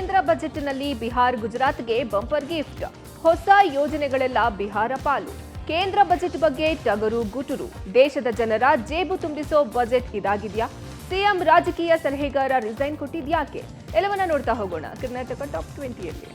ಕೇಂದ್ರ ಬಜೆಟ್ನಲ್ಲಿ ಬಿಹಾರ್ ಗುಜರಾತ್ಗೆ ಬಂಪರ್ ಗಿಫ್ಟ್. ಹೊಸ ಯೋಜನೆಗಳೆಲ್ಲ ಬಿಹಾರ ಪಾಲು. ಕೇಂದ್ರ ಬಜೆಟ್ ಬಗ್ಗೆ ಟಗರು ಗುಟುರು. ದೇಶದ ಜನರ ಜೇಬು ತುಂಬಿಸೋ ಬಜೆಟ್ ಇದಾಗಿದೆಯಾ? ಸಿಎಂ ರಾಜಕೀಯ ಸಲಹೆಗಾರ ರಿಸೈನ್ ಕೊಟ್ಟಿದ್ಯಾಕೆ? ಎಲ್ಲವನ್ನ ನೋಡ್ತಾ ಹೋಗೋಣ ಕರ್ನಾಟಕ ಟಾಪ್ 20ಯಲ್ಲಿ.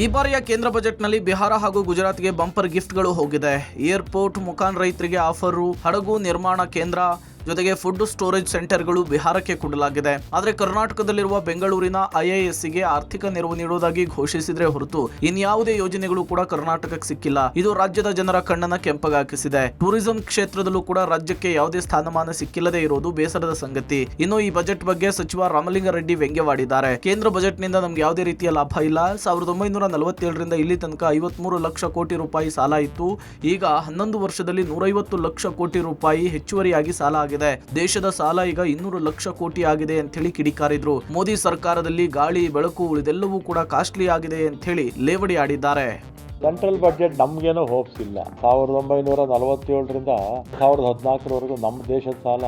ಈ ಬಾರಿಯ ಕೇಂದ್ರ ಬಜೆಟ್ನಲ್ಲಿ ಬಿಹಾರ ಹಾಗೂ ಗುಜರಾತ್ಗೆ ಬಂಪರ್ ಗಿಫ್ಟ್ಗಳು ಹೋಗಿದೆ. ಏರ್ಪೋರ್ಟ್, ಮುಖಾನ್ ರೈತರಿಗೆ ಆಫರು, ಹಡಗು ನಿರ್ಮಾಣ ಕೇಂದ್ರ ಜೊತೆಗೆ ಫುಡ್ ಸ್ಟೋರೇಜ್ ಸೆಂಟರ್ಗಳು ಬಿಹಾರಕ್ಕೆ ಕೊಡಲಾಗಿದೆ. ಆದರೆ ಕರ್ನಾಟಕದಲ್ಲಿರುವ ಬೆಂಗಳೂರಿನ ಐಐಎಸ್ಸಿಗೆ ಆರ್ಥಿಕ ನೆರವು ನೀಡುವುದಾಗಿ ಘೋಷಿಸಿದ್ರೆ ಹೊರತು ಇನ್ಯಾವುದೇ ಯೋಜನೆಗಳು ಕೂಡ ಕರ್ನಾಟಕಕ್ಕೆ ಸಿಕ್ಕಿಲ್ಲ. ಇದು ರಾಜ್ಯದ ಜನರ ಕಣ್ಣನ್ನ ಕೆಂಪಗಾಕಿಸಿದೆ. ಟೂರಿಸಂ ಕ್ಷೇತ್ರದಲ್ಲೂ ಕೂಡ ರಾಜ್ಯಕ್ಕೆ ಯಾವುದೇ ಸ್ಥಾನಮಾನ ಸಿಕ್ಕಿಲ್ಲದೆ ಇರೋದು ಬೇಸರದ ಸಂಗತಿ. ಇನ್ನು ಈ ಬಜೆಟ್ ಬಗ್ಗೆ ಸಚಿವ ರಾಮಲಿಂಗಾರೆಡ್ಡಿ ವ್ಯಂಗ್ಯವಾಡಿದ್ದಾರೆ. ಕೇಂದ್ರ ಬಜೆಟ್ ನಿಂದ ನಮ್ಗೆ ಯಾವುದೇ ರೀತಿಯ ಲಾಭ ಇಲ್ಲ. 1947ರಿಂದ ಇಲ್ಲಿ ತನಕ 53 ಲಕ್ಷ ಕೋಟಿ ರೂಪಾಯಿ ಸಾಲ ಇತ್ತು. ಈಗ 11 ವರ್ಷದಲ್ಲಿ 150 ಲಕ್ಷ ಕೋಟಿ ರೂಪಾಯಿ ಹೆಚ್ಚುವರಿಯಾಗಿ ಸಾಲ ಆಗಿದೆ. ದೇಶದ ಸಾಲ ಈಗ 200 ಲಕ್ಷ ಕೋಟಿ ಆಗಿದೆ ಅಂತ ಹೇಳಿ ಕಿಡಿಕಾರಿದ್ರು. ಮೋದಿ ಸರ್ಕಾರದಲ್ಲಿ ಗಾಳಿ ಬೆಳಕು ಉಳಿದೆಲ್ಲವೂ ಕೂಡ ಕಾಸ್ಟ್ಲಿ ಆಗಿದೆ ಅಂತ ಹೇಳಿ ಲೇವಡಿ ಆಡಿದ್ದಾರೆ. ಸೆಂಟ್ರಲ್ ಬಜೆಟ್ ನಮ್ಗೇನೋ ಹೋಪ್ಸ್ ಇಲ್ಲ. 1947ರಿಂದ 2014ರವರೆಗೂ ನಮ್ಮ ದೇಶದ ಸಾಲ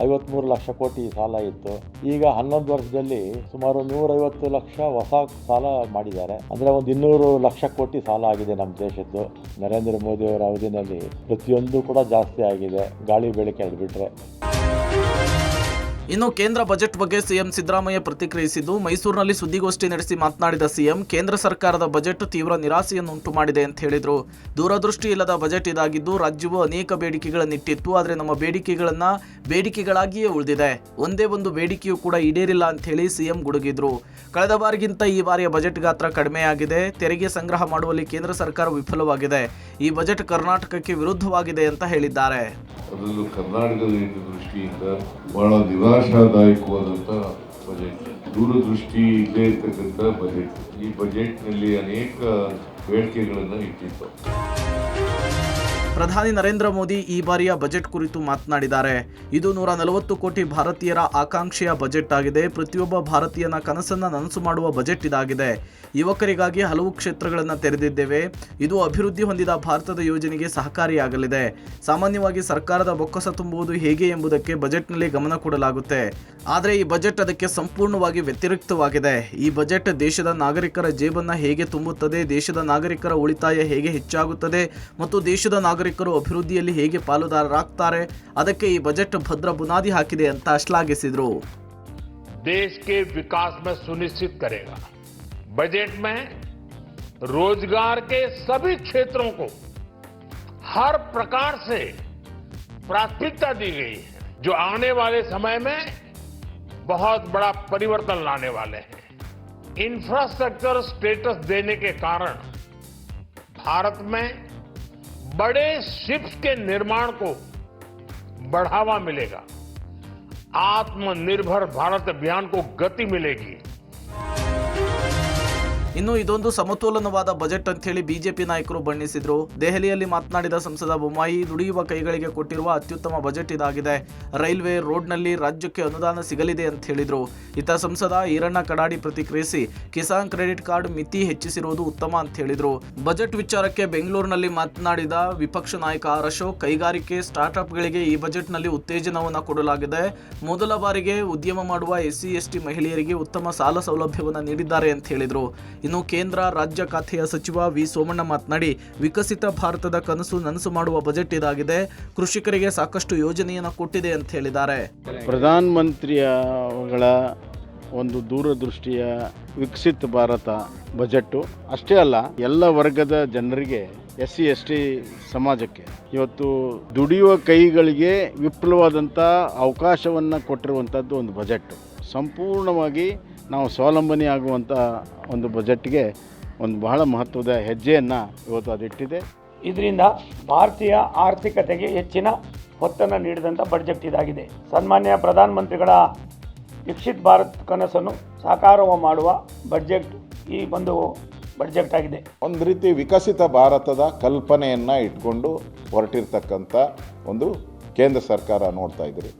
53 ಲಕ್ಷ ಕೋಟಿ ಸಾಲ ಇತ್ತು. ಈಗ 11 ವರ್ಷದಲ್ಲಿ ಸುಮಾರು 150 ಲಕ್ಷ ಹೊಸ ಸಾಲ ಮಾಡಿದ್ದಾರೆ. ಅಂದ್ರೆ ಒಂದು 200 ಲಕ್ಷ ಕೋಟಿ ಸಾಲ ಆಗಿದೆ ನಮ್ಮ ದೇಶದ್ದು. ನರೇಂದ್ರ ಮೋದಿ ಅವರ ಅವಧಿನಲ್ಲಿ ಪ್ರತಿಯೊಂದು ಕೂಡ ಜಾಸ್ತಿ ಆಗಿದೆ, ಗಾಳಿ ಬೆಳಕೆ ಎಳ್ಬಿಟ್ರೆ. ಇನ್ನು ಕೇಂದ್ರ ಬಜೆಟ್ ಬಗ್ಗೆ ಸಿಎಂ ಸಿದ್ದರಾಮಯ್ಯ ಪ್ರತಿಕ್ರಿಯಿಸಿದ್ದು, ಮೈಸೂರಿನಲ್ಲಿ ಸುದ್ದಿಗೋಷ್ಠಿ ನಡೆಸಿ ಮಾತನಾಡಿದ ಸಿಎಂ, ಕೇಂದ್ರ ಸರ್ಕಾರದ ಬಜೆಟ್ ತೀವ್ರ ನಿರಾಸೆಯನ್ನುಂಟು ಮಾಡಿದೆ ಅಂತ ಹೇಳಿದ್ರು. ದೂರದೃಷ್ಟಿ ಇಲ್ಲದ ಬಜೆಟ್ ಇದಾಗಿದ್ದು, ರಾಜ್ಯವು ಅನೇಕ ಬೇಡಿಕೆಗಳನ್ನಿಟ್ಟಿತ್ತು. ಆದರೆ ನಮ್ಮ ಬೇಡಿಕೆಗಳಾಗಿಯೇ ಉಳಿದಿದೆ. ಒಂದೇ ಒಂದು ಬೇಡಿಕೆಯೂ ಕೂಡ ಈಡೇರಿಲ್ಲ ಅಂತ ಹೇಳಿ ಸಿಎಂ ಗುಡುಗಿದ್ರು. ಕಳೆದ ಬಾರಿಗಿಂತ ಈ ಬಾರಿಯ ಬಜೆಟ್ ಗಾತ್ರ ಕಡಿಮೆಯಾಗಿದೆ. ತೆರಿಗೆ ಸಂಗ್ರಹ ಮಾಡುವಲ್ಲಿ ಕೇಂದ್ರ ಸರ್ಕಾರ ವಿಫಲವಾಗಿದೆ. ಈ ಬಜೆಟ್ ಕರ್ನಾಟಕಕ್ಕೆ ವಿರುದ್ಧವಾಗಿದೆ ಅಂತ ಹೇಳಿದ್ದಾರೆ. ಅದರಲ್ಲೂ ಕರ್ನಾಟಕದ ದೃಷ್ಟಿಯಿಂದ ಬಹಳ ನಿರಾಶಾದಾಯಕವಾದಂಥ ಬಜೆಟ್, ದೂರದೃಷ್ಟಿ ಇಲ್ಲೇ ಇರ್ತಕ್ಕಂಥ ಬಜೆಟ್. ಈ ಬಜೆಟ್ನಲ್ಲಿ ಅನೇಕ ಬೇಡಿಕೆಗಳನ್ನು ಇಟ್ಟಿತ್ತು. ಪ್ರಧಾನಿ ನರೇಂದ್ರ ಮೋದಿ ಈ ಬಾರಿಯ ಬಜೆಟ್ ಕುರಿತು ಮಾತನಾಡಿದ್ದಾರೆ. ಇದು 140 ಕೋಟಿ ಭಾರತೀಯರ ಆಕಾಂಕ್ಷೆಯ ಬಜೆಟ್ ಆಗಿದೆ. ಪ್ರತಿಯೊಬ್ಬ ಭಾರತೀಯನ ಕನಸನ್ನ ನನಸು ಮಾಡುವ ಬಜೆಟ್ ಇದಾಗಿದೆ. ಯುವಕರಿಗಾಗಿ ಹಲವು ಕ್ಷೇತ್ರಗಳನ್ನು ತೆರೆದಿದ್ದೇವೆ. ಇದು ಅಭಿವೃದ್ಧಿ ಹೊಂದಿದ ಭಾರತದ ಯೋಜನೆಗೆ ಸಹಕಾರಿಯಾಗಲಿದೆ. ಸಾಮಾನ್ಯವಾಗಿ ಸರ್ಕಾರದ ಬೊಕ್ಕಸ ತುಂಬುವುದು ಹೇಗೆ ಎಂಬುದಕ್ಕೆ ಬಜೆಟ್ನಲ್ಲಿ ಗಮನ ಕೊಡಲಾಗುತ್ತೆ. ಆದರೆ ಈ ಬಜೆಟ್ ಅದಕ್ಕೆ ಸಂಪೂರ್ಣವಾಗಿ ವ್ಯತಿರಿಕ್ತವಾಗಿದೆ. ಈ ಬಜೆಟ್ ದೇಶದ ನಾಗರಿಕರ ಜೇಬನ್ನ ಹೇಗೆ ತುಂಬುತ್ತದೆ, ದೇಶದ ನಾಗರಿಕರ ಉಳಿತಾಯ ಹೇಗೆ ಹೆಚ್ಚಾಗುತ್ತದೆ ಮತ್ತು ದೇಶದ ನಾಗರಿಕರು ಅಭಿವೃದ್ಧಿಯಲ್ಲಿ ಹೇಗೆ ಪಾಲುದಾರರಾಗ್ತಾರೆ, ಅದಕ್ಕೆ ಈ ಬಜೆಟ್ ಭದ್ರ ಬುನಾದಿ ಹಾಕಿದೆ ಅಂತ ಶ್ಲಾಘಿಸಿದ್ರು. देश के विकास में सुनिश्चित करेगा. बजट में रोजगार के सभी क्षेत्रों को हर प्रकार से प्राथमिकता दी गई है, जो आने वाले समय में बहुत बड़ा परिवर्तन लाने वाले हैं. इंफ्रास्ट्रक्चर स्टेटस देने के कारण भारत में बड़े शिप्स के निर्माण को बढ़ावा मिलेगा. आत्मनिर्भर भारत अभियान को गति मिलेगी. ಇನ್ನು ಇದೊಂದು ಸಮತೋಲನವಾದ ಬಜೆಟ್ ಅಂತ ಹೇಳಿ ಬಿಜೆಪಿ ನಾಯಕರು ಬಣ್ಣಿಸಿದ್ರು. ದೆಹಲಿಯಲ್ಲಿ ಮಾತನಾಡಿದ ಸಂಸದ ಬೊಮ್ಮಾಯಿ, ದುಡಿಯುವ ಕೈಗಳಿಗೆ ಕೊಟ್ಟಿರುವ ಅತ್ಯುತ್ತಮ ಬಜೆಟ್ ಇದಾಗಿದೆ. ರೈಲ್ವೆ, ರೋಡ್ನಲ್ಲಿ ರಾಜ್ಯಕ್ಕೆ ಅನುದಾನ ಸಿಗಲಿದೆ ಅಂತ ಹೇಳಿದ್ರು. ಇತ್ತ ಸಂಸದ ಈರಣ್ಣ ಕಡಾಡಿ ಪ್ರತಿಕ್ರಿಯಿಸಿ, ಕಿಸಾನ್ ಕ್ರೆಡಿಟ್ ಕಾರ್ಡ್ ಮಿತಿ ಹೆಚ್ಚಿಸಿರುವುದು ಉತ್ತಮ ಅಂತ ಹೇಳಿದ್ರು. ಬಜೆಟ್ ವಿಚಾರಕ್ಕೆ ಬೆಂಗಳೂರಿನಲ್ಲಿ ಮಾತನಾಡಿದ ವಿಪಕ್ಷ ನಾಯಕ ಆರ್ ಅಶೋಕ್, ಕೈಗಾರಿಕೆ ಸ್ಟಾರ್ಟ್ಅಪ್ಗಳಿಗೆ ಈ ಬಜೆಟ್ನಲ್ಲಿ ಉತ್ತೇಜನವನ್ನು ಕೊಡಲಾಗಿದೆ. ಮೊದಲ ಬಾರಿಗೆ ಉದ್ಯಮ ಮಾಡುವ SC ST ಮಹಿಳೆಯರಿಗೆ ಉತ್ತಮ ಸಾಲ ಸೌಲಭ್ಯವನ್ನು ನೀಡಿದ್ದಾರೆ ಅಂತ ಹೇಳಿದ್ರು. ಇನ್ನು ಕೇಂದ್ರ ರಾಜ್ಯ ಖಾತೆಯ ಸಚಿವ ವಿ ಸೋಮಣ್ಣ ಮಾತನಾಡಿ, ವಿಕಸಿತ ಭಾರತದ ಕನಸು ನನಸು ಮಾಡುವ ಬಜೆಟ್ ಇದಾಗಿದೆ. ಕೃಷಿಕರಿಗೆ ಸಾಕಷ್ಟು ಯೋಜನೆಯನ್ನು ಕೊಟ್ಟಿದೆ ಅಂತ ಹೇಳಿದ್ದಾರೆ. ಪ್ರಧಾನ ಮಂತ್ರಿಗಳ ಒಂದು ದೂರದೃಷ್ಟಿಯ ವಿಕಸಿತ ಭಾರತ ಬಜೆಟ್ಟು ಅಷ್ಟೇ ಅಲ್ಲ, ಎಲ್ಲ ವರ್ಗದ ಜನರಿಗೆ SC ST ಸಮಾಜಕ್ಕೆ ಇವತ್ತು ದುಡಿಯುವ ಕೈಗಳಿಗೆ ವಿಪುಲವಾದಂಥ ಅವಕಾಶವನ್ನು ಕೊಟ್ಟಿರುವಂಥದ್ದು ಒಂದು ಬಜೆಟ್. ಸಂಪೂರ್ಣವಾಗಿ ನಾವು ಸ್ವಾವಲಂಬನೆ ಆಗುವಂಥ ಒಂದು ಬಜೆಟ್ಗೆ ಒಂದು ಬಹಳ ಮಹತ್ವದ ಹೆಜ್ಜೆಯನ್ನು ಇವತ್ತು ಅದಿಟ್ಟಿದೆ. ಇದರಿಂದ ಭಾರತೀಯ ಆರ್ಥಿಕತೆಗೆ ಹೆಚ್ಚಿನ ಒತ್ತನ್ನು ನೀಡಿದಂಥ ಬಜೆಟ್ ಇದಾಗಿದೆ. ಸನ್ಮಾನ್ಯ ಪ್ರಧಾನಮಂತ್ರಿಗಳ ವಿಕಸಿತ ಭಾರತ್ ಕನಸನ್ನು ಸಾಕಾರ ಮಾಡುವ ಬಜೆಟ್ ಈ ಒಂದು ಬಜೆಟ್ ಆಗಿದೆ. ಒಂದು ರೀತಿ ವಿಕಸಿತ ಭಾರತದ ಕಲ್ಪನೆಯನ್ನು ಇಟ್ಕೊಂಡು ಹೊರಟಿರ್ತಕ್ಕಂಥ ಒಂದು ಕೇಂದ್ರ ಸರ್ಕಾರ ನೋಡ್ತಾ ಇದ್ದೀರಿ.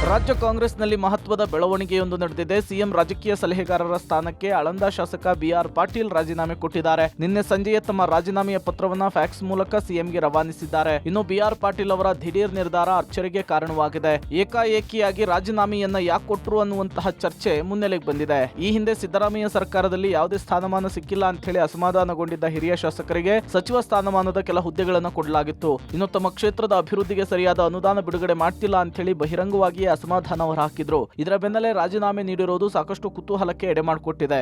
ರಾಜ್ಯ ಕಾಂಗ್ರೆಸ್ನಲ್ಲಿ ಮಹತ್ವದ ಬೆಳವಣಿಗೆಯೊಂದು ನಡೆದಿದೆ. ಸಿಎಂ ರಾಜಕೀಯ ಸಲಹೆಗಾರರ ಸ್ಥಾನಕ್ಕೆ ಆಳಂದ ಶಾಸಕ ಬಿಆರ್ ಪಾಟೀಲ್ ರಾಜೀನಾಮೆ ಕೊಟ್ಟಿದ್ದಾರೆ. ನಿನ್ನೆ ಸಂಜೆಯೇ ತಮ್ಮ ರಾಜೀನಾಮೆಯ ಪತ್ರವನ್ನ ಫ್ಯಾಕ್ಸ್ ಮೂಲಕ ಸಿಎಂಗೆ ರವಾನಿಸಿದ್ದಾರೆ. ಇನ್ನು ಬಿಆರ್ ಪಾಟೀಲ್ ಅವರ ದಿಢೀರ್ ನಿರ್ಧಾರ ಅಚ್ಚರಿಗೆ ಕಾರಣವಾಗಿದೆ. ಏಕಾಏಕಿಯಾಗಿ ರಾಜೀನಾಮೆಯನ್ನ ಯಾಕೆ ಕೊಟ್ರು ಅನ್ನುವಂತಹ ಚರ್ಚೆ ಮುನ್ನೆಲೆಗೆ ಬಂದಿದೆ. ಈ ಹಿಂದೆ ಸಿದ್ದರಾಮಯ್ಯ ಸರ್ಕಾರದಲ್ಲಿ ಯಾವುದೇ ಸ್ಥಾನಮಾನ ಸಿಕ್ಕಿಲ್ಲ ಅಂತ ಹೇಳಿ ಅಸಮಾಧಾನಗೊಂಡಿದ್ದ ಹಿರಿಯ ಶಾಸಕರಿಗೆ ಸಚಿವ ಸ್ಥಾನಮಾನದ ಕೆಲ ಹುದ್ದೆಗಳನ್ನು ಕೊಡಲಾಗಿತ್ತು. ಇನ್ನು ತಮ್ಮ ಕ್ಷೇತ್ರದ ಅಭಿವೃದ್ಧಿಗೆ ಸರಿಯಾದ ಅನುದಾನ ಬಿಡುಗಡೆ ಮಾಡ್ತಿಲ್ಲ ಅಂತ ಹೇಳಿ ಬಹಿರಂಗವಾಗಿ ಅಸಮಾಧಾನ ಹೊರಹಾಕಿದ್ರು. ಇದರ ಬೆನ್ನಲ್ಲೇ ರಾಜೀನಾಮೆ ನೀಡಿರುವುದು ಸಾಕಷ್ಟು ಕುತೂಹಲಕ್ಕೆ ಎಡೆ ಮಾಡಿಕೊಟ್ಟಿದೆ.